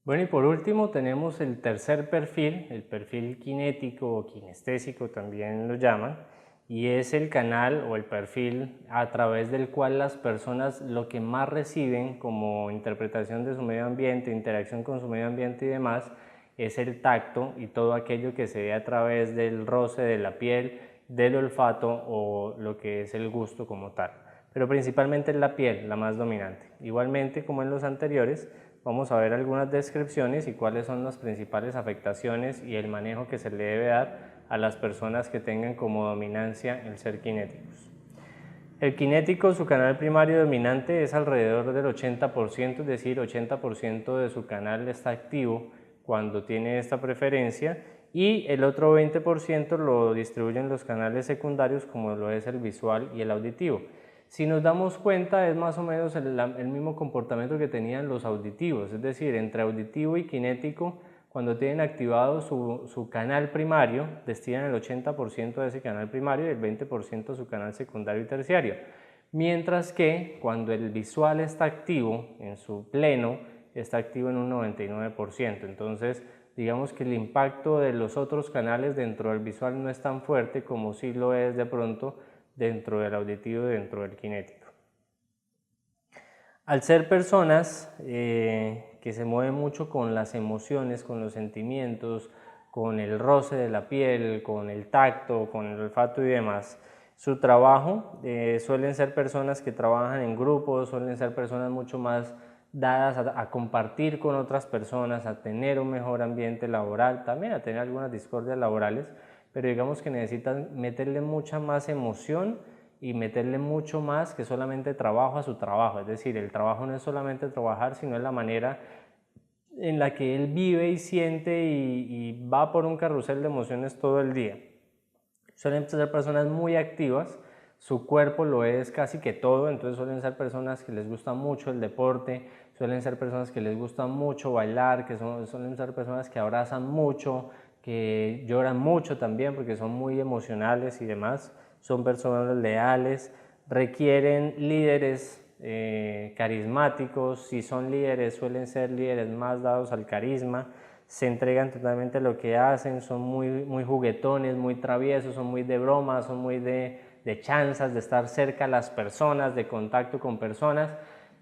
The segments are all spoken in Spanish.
Bueno, y por último tenemos el tercer perfil, el perfil kinético o kinestésico también lo llaman, y es el canal o el perfil a través del cual las personas lo que más reciben como interpretación de su medio ambiente, interacción con su medio ambiente y demás, es el tacto y todo aquello que se ve a través del roce de la piel, del olfato o lo que es el gusto como tal. Pero principalmente es la piel la más dominante. Igualmente, como en los anteriores, vamos a ver algunas descripciones y cuáles son las principales afectaciones y el manejo que se le debe dar a las personas que tengan como dominancia el ser kinéticos. El kinético, su canal primario dominante es alrededor del 80%, es decir, 80% de su canal está activo cuando tiene esta preferencia, y el otro 20% lo distribuyen los canales secundarios como lo es el visual y el auditivo. Si nos damos cuenta, es más o menos el mismo comportamiento que tenían los auditivos, es decir, entre auditivo y kinético, cuando tienen activado su canal primario, destinan el 80% de ese canal primario y el 20% su canal secundario y terciario. Mientras que cuando el visual está activo en su pleno, está activo en un 99%. Entonces, digamos que el impacto de los otros canales dentro del visual no es tan fuerte como si lo es de pronto dentro del auditivo y dentro del kinético. Al ser personas que se mueven mucho con las emociones, con los sentimientos, con el roce de la piel, con el tacto, con el olfato y demás, su trabajo suelen ser personas que trabajan en grupos, suelen ser personas mucho más dadas a compartir con otras personas, a tener un mejor ambiente laboral, también a tener algunas discordias laborales, pero digamos que necesitan meterle mucha más emoción y meterle mucho más que solamente trabajo a su trabajo. Es decir, el trabajo no es solamente trabajar, sino es la manera en la que él vive y siente y va por un carrusel de emociones todo el día. Suelen ser personas muy activas, su cuerpo lo es casi que todo, entonces suelen ser personas que les gusta mucho el deporte, suelen ser personas que les gusta mucho bailar, suelen ser personas que abrazan mucho, que lloran mucho también porque son muy emocionales y demás, son personas leales, requieren líderes carismáticos, si son líderes suelen ser líderes más dados al carisma, se entregan totalmente a lo que hacen, son muy juguetones, muy traviesos, son muy de bromas, son muy de chanzas, de estar cerca a las personas, de contacto con personas,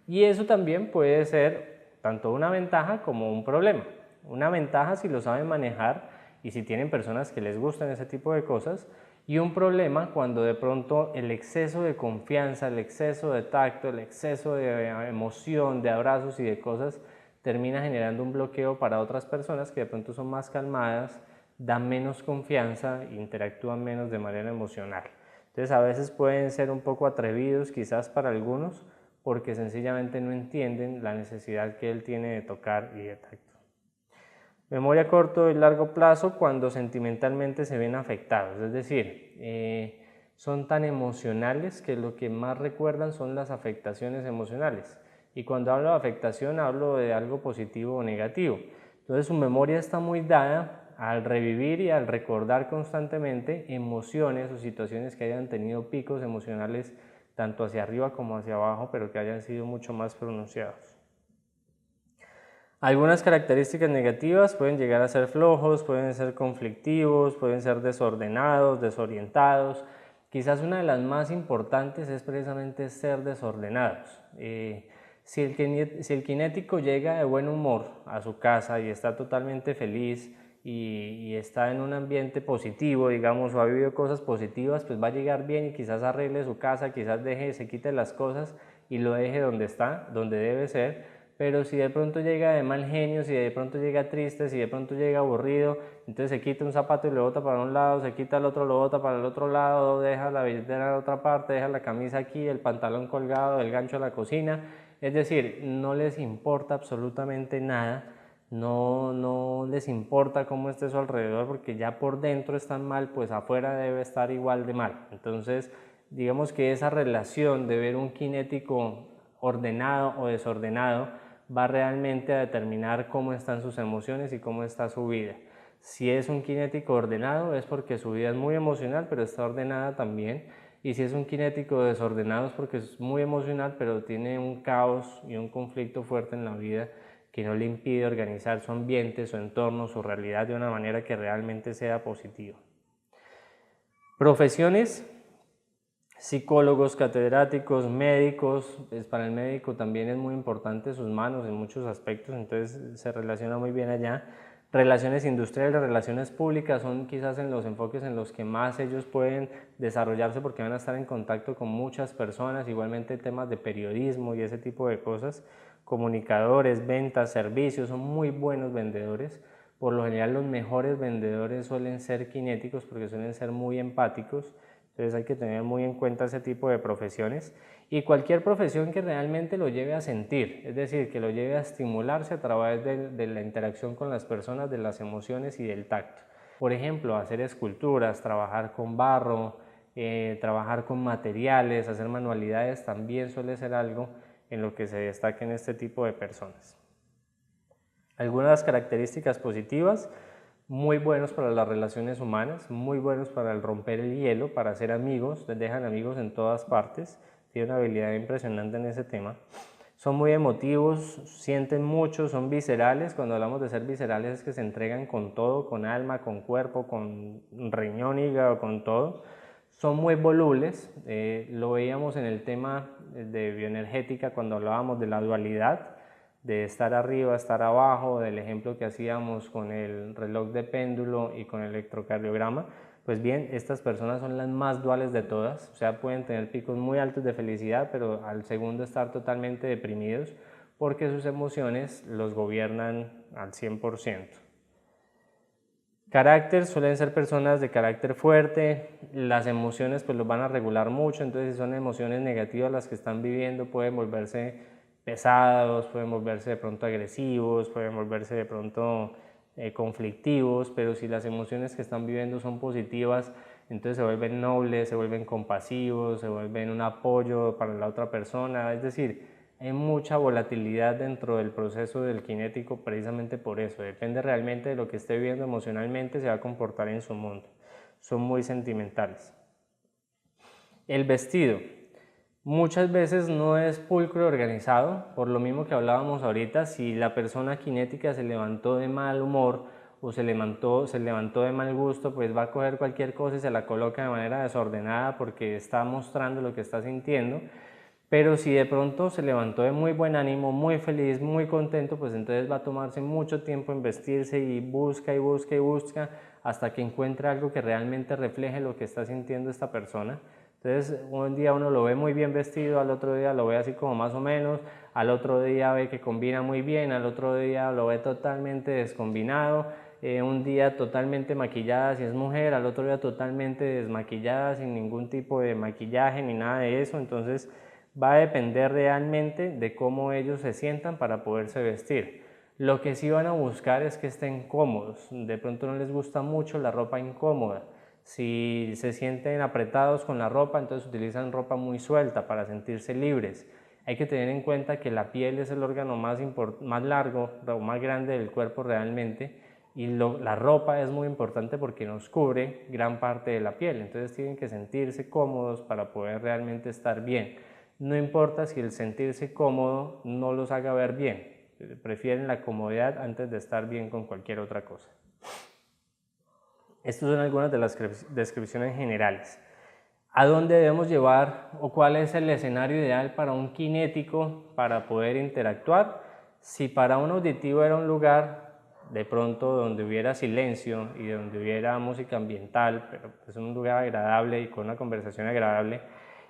y eso también puede ser tanto una ventaja como un problema. Una ventaja si lo saben manejar y si tienen personas que les gustan ese tipo de cosas, y un problema cuando de pronto el exceso de confianza, el exceso de tacto, el exceso de emoción, de abrazos y de cosas termina generando un bloqueo para otras personas que de pronto son más calmadas, dan menos confianza e interactúan menos de manera emocional. Entonces a veces pueden ser un poco atrevidos quizás para algunos porque sencillamente no entienden la necesidad que él tiene de tocar y de tacto. Memoria a corto y largo plazo cuando sentimentalmente se ven afectados, es decir, son tan emocionales que lo que más recuerdan son las afectaciones emocionales. Y cuando hablo de afectación hablo de algo positivo o negativo. Entonces su memoria está muy dada al revivir y al recordar constantemente emociones o situaciones que hayan tenido picos emocionales tanto hacia arriba como hacia abajo, pero que hayan sido mucho más pronunciados. Algunas características negativas pueden llegar a ser flojos, pueden ser conflictivos, pueden ser desordenados, desorientados. Quizás una de las más importantes es precisamente ser desordenados. Si el kinético llega de buen humor a su casa y está totalmente feliz y está en un ambiente positivo, digamos, o ha vivido cosas positivas, pues va a llegar bien y quizás arregle su casa, quizás se quite las cosas y lo deje donde está, donde debe ser. Pero si de pronto llega de mal genio, si de pronto llega triste, si de pronto llega aburrido, entonces se quita un zapato y lo bota para un lado, se quita el otro, lo bota para el otro lado, deja la billetera en la otra parte, deja la camisa aquí, el pantalón colgado, el gancho a la cocina. Es decir, no les importa absolutamente nada, no les importa cómo esté su alrededor, porque ya por dentro están mal, pues afuera debe estar igual de mal. Entonces, digamos que esa relación de ver un kinético ordenado o desordenado va realmente a determinar cómo están sus emociones y cómo está su vida. Si es un kinético ordenado es porque su vida es muy emocional pero está ordenada también, y si es un kinético desordenado es porque es muy emocional pero tiene un caos y un conflicto fuerte en la vida que no le impide organizar su ambiente, su entorno, su realidad de una manera que realmente sea positiva. Profesiones: psicólogos, catedráticos, médicos. Para el médico también es muy importante sus manos en muchos aspectos, entonces se relaciona muy bien allá. Relaciones industriales, relaciones públicas son quizás en los enfoques en los que más ellos pueden desarrollarse porque van a estar en contacto con muchas personas, igualmente temas de periodismo y ese tipo de cosas. Comunicadores, ventas, servicios, son muy buenos vendedores. Por lo general los mejores vendedores suelen ser kinéticos porque suelen ser muy empáticos. Entonces hay que tener muy en cuenta ese tipo de profesiones y cualquier profesión que realmente lo lleve a sentir, es decir, que lo lleve a estimularse a través de la interacción con las personas, de las emociones y del tacto. Por ejemplo, hacer esculturas, trabajar con barro, trabajar con materiales, hacer manualidades también suele ser algo en lo que se destaca en este tipo de personas. Algunas características positivas: muy buenos para las relaciones humanas, muy buenos para el romper el hielo, para hacer amigos, les dejan amigos en todas partes, tienen una habilidad impresionante en ese tema. Son muy emotivos, sienten mucho, son viscerales. Cuando hablamos de ser viscerales es que se entregan con todo, con alma, con cuerpo, con riñón, hígado, con todo. Son muy volubles, lo veíamos en el tema de bioenergética cuando hablábamos de la dualidad, de estar arriba, estar abajo, del ejemplo que hacíamos con el reloj de péndulo y con el electrocardiograma. Pues bien, estas personas son las más duales de todas, o sea, pueden tener picos muy altos de felicidad, pero al segundo estar totalmente deprimidos porque sus emociones los gobiernan al 100%. Carácter: suelen ser personas de carácter fuerte, las emociones pues los van a regular mucho, entonces si son emociones negativas las que están viviendo pueden volverse pesados, pueden volverse de pronto agresivos, pueden volverse de pronto conflictivos, pero si las emociones que están viviendo son positivas, entonces se vuelven nobles, se vuelven compasivos, se vuelven un apoyo para la otra persona, es decir, hay mucha volatilidad dentro del proceso del kinético precisamente por eso, depende realmente de lo que esté viviendo emocionalmente, se va a comportar en su mundo, son muy sentimentales. El vestido: muchas veces no es pulcro y organizado, por lo mismo que hablábamos ahorita. Si la persona kinética se levantó de mal humor o se levantó de mal gusto, pues va a coger cualquier cosa y se la coloca de manera desordenada porque está mostrando lo que está sintiendo. Pero si de pronto se levantó de muy buen ánimo, muy feliz, muy contento, pues entonces va a tomarse mucho tiempo en vestirse y busca y busca y busca hasta que encuentre algo que realmente refleje lo que está sintiendo esta persona. Entonces un día uno lo ve muy bien vestido, al otro día lo ve así como más o menos, al otro día ve que combina muy bien, al otro día lo ve totalmente descombinado, un día totalmente maquillada si es mujer, al otro día totalmente desmaquillada sin ningún tipo de maquillaje ni nada de eso. Entonces va a depender realmente de cómo ellos se sientan para poderse vestir. Lo que sí van a buscar es que estén cómodos. De pronto no les gusta mucho la ropa incómoda. Si se sienten apretados con la ropa, entonces utilizan ropa muy suelta para sentirse libres. Hay que tener en cuenta que la piel es el órgano más largo o más grande del cuerpo realmente, y la ropa es muy importante porque nos cubre gran parte de la piel. Entonces tienen que sentirse cómodos para poder realmente estar bien. No importa si el sentirse cómodo no los haga ver bien, prefieren la comodidad antes de estar bien con cualquier otra cosa. Estas son algunas de las descripciones generales. ¿A dónde debemos llevar o cuál es el escenario ideal para un kinético para poder interactuar? Si para un auditivo era un lugar de pronto donde hubiera silencio y donde hubiera música ambiental, pero es un lugar agradable y con una conversación agradable,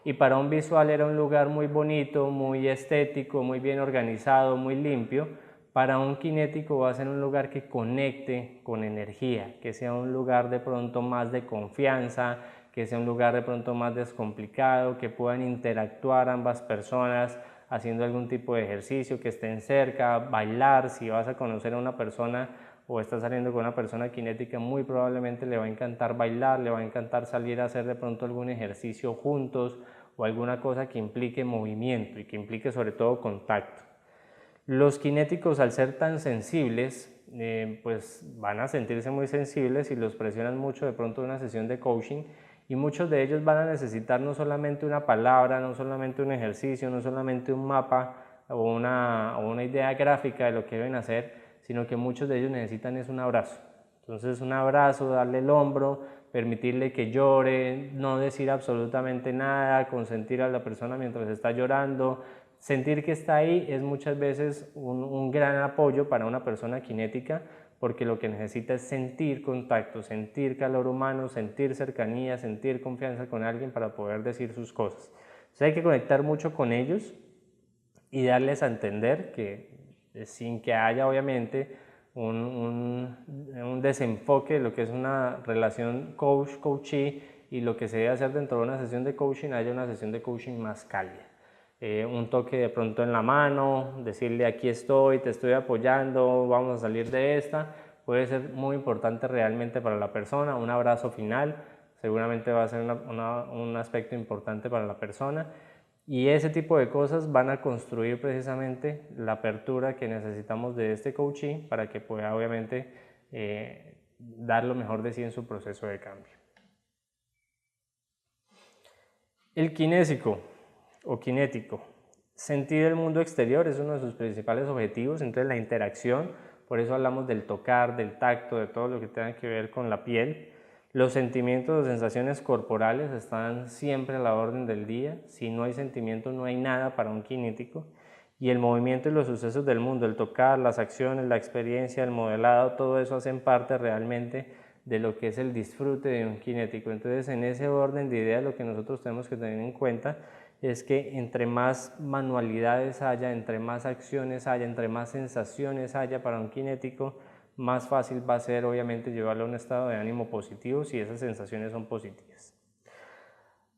y para un visual era un lugar muy bonito, muy estético, muy bien organizado, muy limpio, para un kinético va a ser un lugar que conecte con energía, que sea un lugar de pronto más de confianza, que sea un lugar de pronto más descomplicado, que puedan interactuar ambas personas haciendo algún tipo de ejercicio, que estén cerca, bailar. Si vas a conocer a una persona o estás saliendo con una persona kinética, muy probablemente le va a encantar bailar, le va a encantar salir a hacer de pronto algún ejercicio juntos o alguna cosa que implique movimiento y que implique sobre todo contacto. Los kinéticos, al ser tan sensibles, pues van a sentirse muy sensibles y los presionan mucho de pronto en una sesión de coaching, y muchos de ellos van a necesitar no solamente una palabra, no solamente un ejercicio, no solamente un mapa o una idea gráfica de lo que deben hacer, sino que muchos de ellos necesitan es un abrazo. Entonces un abrazo, darle el hombro, permitirle que llore, no decir absolutamente nada, consentir a la persona mientras está llorando. Sentir que está ahí es muchas veces un gran apoyo para una persona cinética, porque lo que necesita es sentir contacto, sentir calor humano, sentir cercanía, sentir confianza con alguien para poder decir sus cosas. Entonces hay que conectar mucho con ellos y darles a entender que sin que haya obviamente un desenfoque de lo que es una relación coach-coachee y lo que se debe hacer dentro de una sesión de coaching, haya una sesión de coaching más cálida. Un toque de pronto en la mano, decirle aquí estoy, te estoy apoyando, vamos a salir de esta, puede ser muy importante realmente para la persona. Un abrazo final seguramente va a ser un aspecto importante para la persona, y ese tipo de cosas van a construir precisamente la apertura que necesitamos de este coaching para que pueda obviamente dar lo mejor de sí en su proceso de cambio. El kinésico o cinético. Sentir el mundo exterior es uno de sus principales objetivos, entonces la interacción, por eso hablamos del tocar, del tacto, de todo lo que tenga que ver con la piel. Los sentimientos o sensaciones corporales están siempre a la orden del día. Si no hay sentimientos, no hay nada para un cinético. Y el movimiento y los sucesos del mundo, el tocar, las acciones, la experiencia, el modelado, todo eso hacen parte realmente de lo que es el disfrute de un cinético. Entonces, en ese orden de ideas, lo que nosotros tenemos que tener en cuenta es que entre más manualidades haya, entre más acciones haya, entre más sensaciones haya para un cinético, más fácil va a ser obviamente llevarlo a un estado de ánimo positivo si esas sensaciones son positivas.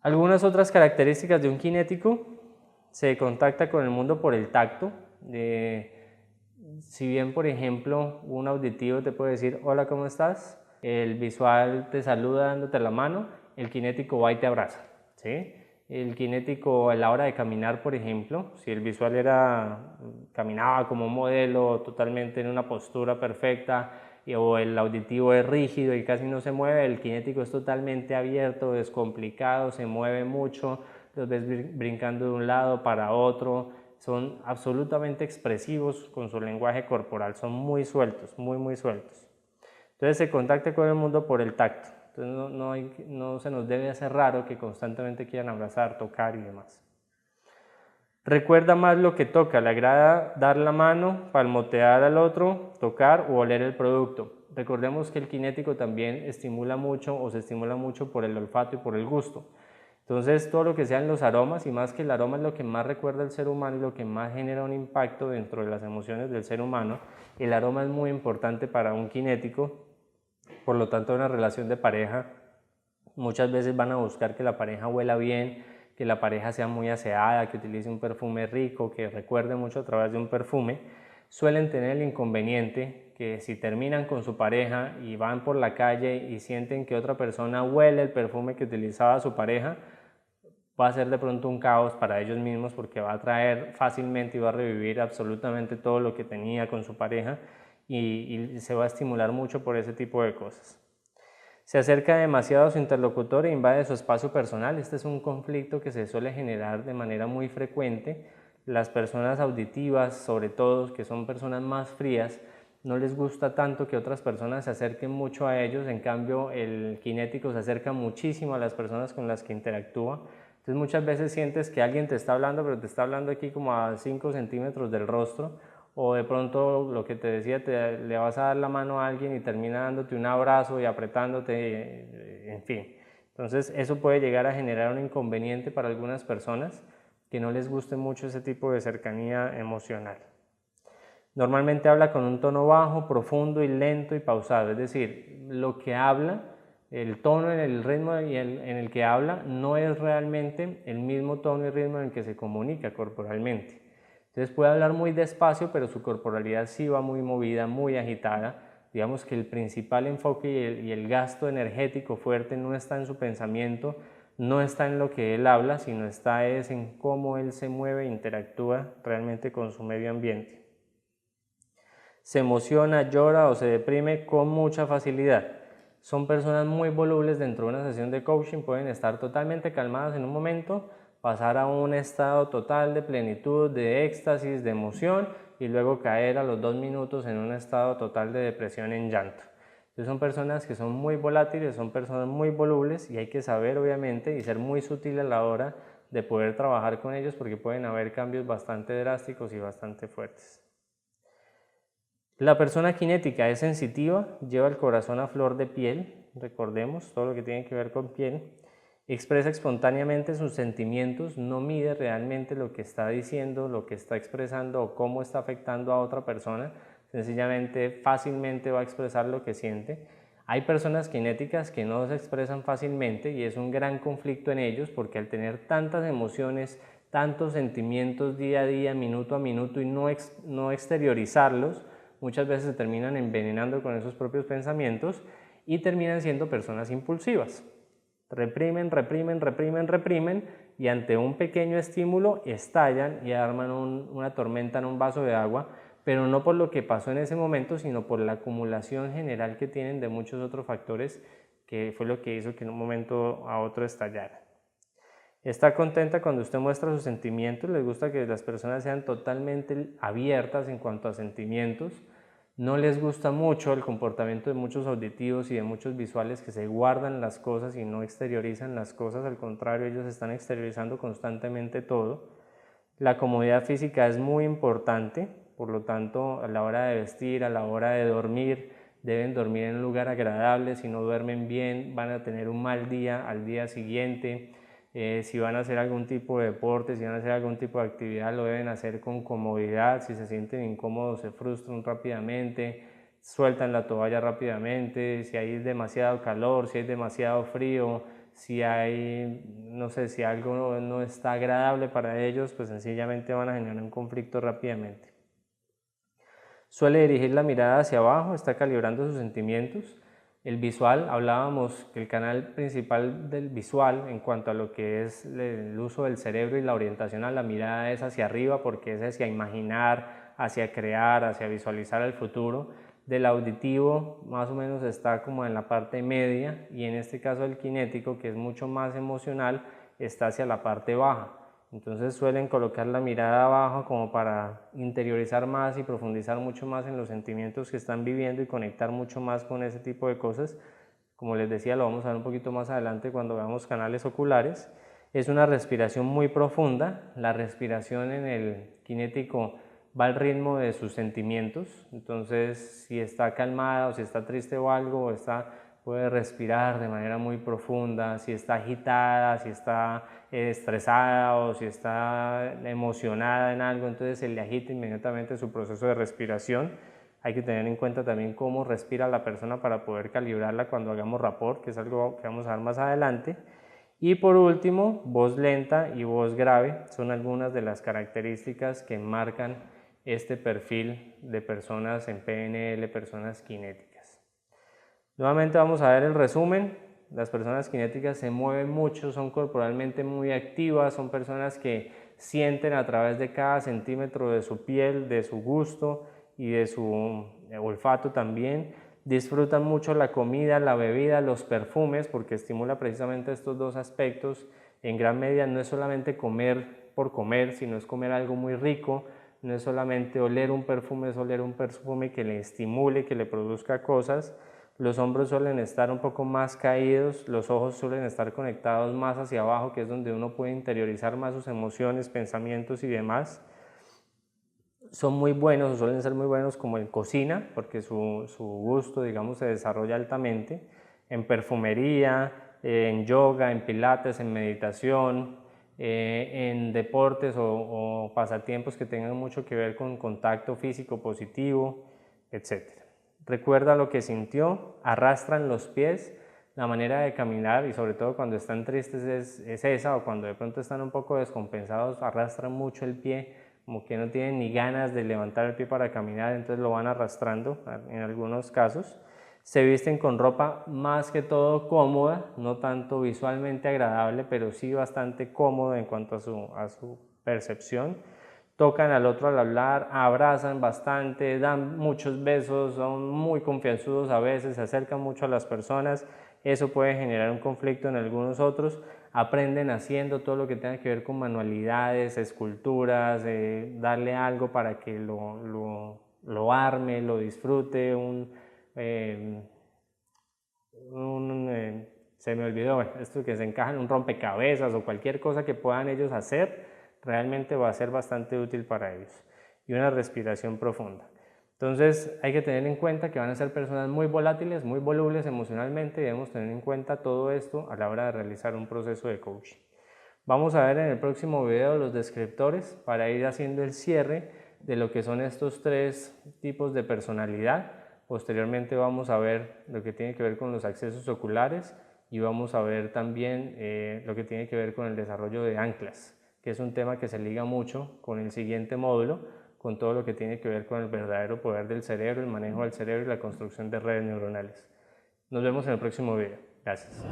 Algunas otras características de un cinético: se contacta con el mundo por el tacto. Si bien, por ejemplo, un auditivo te puede decir hola, ¿cómo estás?, el visual te saluda dándote la mano, el cinético va y te abraza, ¿sí? El cinético a la hora de caminar, por ejemplo, si el visual caminaba como un modelo totalmente en una postura perfecta, o el auditivo es rígido y casi no se mueve, el cinético es totalmente abierto, descomplicado, se mueve mucho, los ves brincando de un lado para otro, son absolutamente expresivos con su lenguaje corporal, son muy sueltos, muy sueltos. Entonces se contacta con el mundo por el tacto. Entonces no se nos debe hacer raro que constantemente quieran abrazar, tocar y demás. Recuerda más lo que toca, le agrada dar la mano, palmotear al otro, tocar o oler el producto. Recordemos que el cinético también estimula mucho o se estimula mucho por el olfato y por el gusto. Entonces todo lo que sean los aromas, y más que el aroma es lo que más recuerda el ser humano y lo que más genera un impacto dentro de las emociones del ser humano, el aroma es muy importante para un cinético. Por lo tanto, en una relación de pareja, muchas veces van a buscar que la pareja huela bien, que la pareja sea muy aseada, que utilice un perfume rico, que recuerde mucho a través de un perfume. Suelen tener el inconveniente que si terminan con su pareja y van por la calle y sienten que otra persona huele el perfume que utilizaba su pareja, va a ser de pronto un caos para ellos mismos, porque va a traer fácilmente y va a revivir absolutamente todo lo que tenía con su pareja, y se va a estimular mucho por ese tipo de cosas. Se acerca demasiado a su interlocutor e invade su espacio personal. Este es un conflicto que se suele generar de manera muy frecuente. Las personas auditivas, sobre todo, que son personas más frías, no les gusta tanto que otras personas se acerquen mucho a ellos. En cambio, el cinético se acerca muchísimo a las personas con las que interactúa. Entonces muchas veces sientes que alguien te está hablando, pero te está hablando aquí como a 5 centímetros del rostro, o de pronto lo que te decía, le vas a dar la mano a alguien y termina dándote un abrazo y apretándote, en fin. Entonces eso puede llegar a generar un inconveniente para algunas personas que no les guste mucho ese tipo de cercanía emocional. Normalmente habla con un tono bajo, profundo y lento y pausado, es decir, lo que habla, el tono, el ritmo en el que habla no es realmente el mismo tono y ritmo en el que se comunica corporalmente. Entonces puede hablar muy despacio, pero su corporalidad sí va muy movida, muy agitada. Digamos que el principal enfoque y el gasto energético fuerte no está en su pensamiento, no está en lo que él habla, sino está en cómo él se mueve e interactúa realmente con su medio ambiente. Se emociona, llora o se deprime con mucha facilidad. Son personas muy volubles dentro de una sesión de coaching, pueden estar totalmente calmadas en un momento, pasar a un estado total de plenitud, de éxtasis, de emoción, y luego caer a los 2 minutos en un estado total de depresión, en llanto. Entonces son personas que son muy volátiles, son personas muy volubles, y hay que saber obviamente y ser muy sutil a la hora de poder trabajar con ellos, porque pueden haber cambios bastante drásticos y bastante fuertes. La persona cinética es sensitiva, lleva el corazón a flor de piel, recordemos todo lo que tiene que ver con piel, expresa espontáneamente sus sentimientos, no mide realmente lo que está diciendo, lo que está expresando o cómo está afectando a otra persona, sencillamente fácilmente va a expresar lo que siente. Hay personas cinéticas que no se expresan fácilmente y es un gran conflicto en ellos, porque al tener tantas emociones, tantos sentimientos día a día, minuto a minuto, y no exteriorizarlos, muchas veces se terminan envenenando con esos propios pensamientos y terminan siendo personas impulsivas. Reprimen, reprimen, reprimen, reprimen, y ante un pequeño estímulo estallan y arman una tormenta en un vaso de agua, pero no por lo que pasó en ese momento, sino por la acumulación general que tienen de muchos otros factores, que fue lo que hizo que en un momento a otro estallara. Está contenta cuando usted muestra sus sentimientos, les gusta que las personas sean totalmente abiertas en cuanto a sentimientos. No les gusta mucho el comportamiento de muchos auditivos y de muchos visuales que se guardan las cosas y no exteriorizan las cosas, al contrario, ellos están exteriorizando constantemente todo. La comodidad física es muy importante, por lo tanto, a la hora de vestir, a la hora de dormir, deben dormir en un lugar agradable. Si no duermen bien, van a tener un mal día al día siguiente. Si van a hacer algún tipo de deporte, si van a hacer algún tipo de actividad, lo deben hacer con comodidad. Si se sienten incómodos, se frustran rápidamente, sueltan la toalla rápidamente. Si hay demasiado calor, si hay demasiado frío, si hay, no sé, si algo no está agradable para ellos, pues sencillamente van a generar un conflicto rápidamente. Suele dirigir la mirada hacia abajo, está calibrando sus sentimientos. El visual, hablábamos que el canal principal del visual en cuanto a lo que es el uso del cerebro y la orientación a la mirada es hacia arriba, porque es hacia imaginar, hacia crear, hacia visualizar el futuro. Del auditivo más o menos está como en la parte media, y en este caso el cinético, que es mucho más emocional, está hacia la parte baja. Entonces suelen colocar la mirada abajo como para interiorizar más y profundizar mucho más en los sentimientos que están viviendo y conectar mucho más con ese tipo de cosas. Como les decía, lo vamos a ver un poquito más adelante cuando veamos canales oculares. Es una respiración muy profunda. La respiración en el cinético va al ritmo de sus sentimientos. Entonces, si está calmada o si está triste o algo, puede respirar de manera muy profunda. Si está agitada, si está estresada o si está emocionada en algo, entonces se le agita inmediatamente su proceso de respiración. Hay que tener en cuenta también cómo respira la persona para poder calibrarla cuando hagamos rapport, que es algo que vamos a ver más adelante. Y por último, voz lenta y voz grave son algunas de las características que marcan este perfil de personas en PNL, personas cinéticas. Nuevamente vamos a ver el resumen. Las personas cinéticas se mueven mucho, son corporalmente muy activas, son personas que sienten a través de cada centímetro de su piel, de su gusto y de su olfato también. Disfrutan mucho la comida, la bebida, los perfumes, porque estimula precisamente estos dos aspectos. En gran medida no es solamente comer por comer, sino es comer algo muy rico. No es solamente oler un perfume, es oler un perfume que le estimule, que le produzca cosas. Los hombros suelen estar un poco más caídos, los ojos suelen estar conectados más hacia abajo, que es donde uno puede interiorizar más sus emociones, pensamientos y demás. Son muy buenos, o suelen ser muy buenos como en cocina, porque su gusto, digamos, se desarrolla altamente, en perfumería, en yoga, en pilates, en meditación, en deportes o pasatiempos que tengan mucho que ver con contacto físico positivo, etc. Recuerda lo que sintió, arrastran los pies. La manera de caminar, y sobre todo cuando están tristes, es esa, o cuando de pronto están un poco descompensados, arrastran mucho el pie, como que no tienen ni ganas de levantar el pie para caminar, entonces lo van arrastrando en algunos casos. Se visten con ropa más que todo cómoda, no tanto visualmente agradable, pero sí bastante cómoda en cuanto a su percepción. Tocan al otro al hablar, abrazan bastante, dan muchos besos, son muy confianzudos a veces, se acercan mucho a las personas. Eso puede generar un conflicto en algunos otros. aprenden haciendo todo lo que tenga que ver con manualidades, esculturas, darle algo para que lo arme, lo disfrute, se me olvidó, bueno, esto que se encaja en un rompecabezas o cualquier cosa que puedan ellos hacer, realmente va a ser bastante útil para ellos. Y una respiración profunda. Entonces hay que tener en cuenta que van a ser personas muy volátiles, muy volubles emocionalmente, y debemos tener en cuenta todo esto a la hora de realizar un proceso de coaching. Vamos a ver en el próximo video los descriptores para ir haciendo el cierre de lo que son estos 3 tipos de personalidad. Posteriormente vamos a ver lo que tiene que ver con los accesos oculares y vamos a ver también lo que tiene que ver con el desarrollo de anclas, que es un tema que se liga mucho con el siguiente módulo, con todo lo que tiene que ver con el verdadero poder del cerebro, el manejo del cerebro y la construcción de redes neuronales. Nos vemos en el próximo video. Gracias.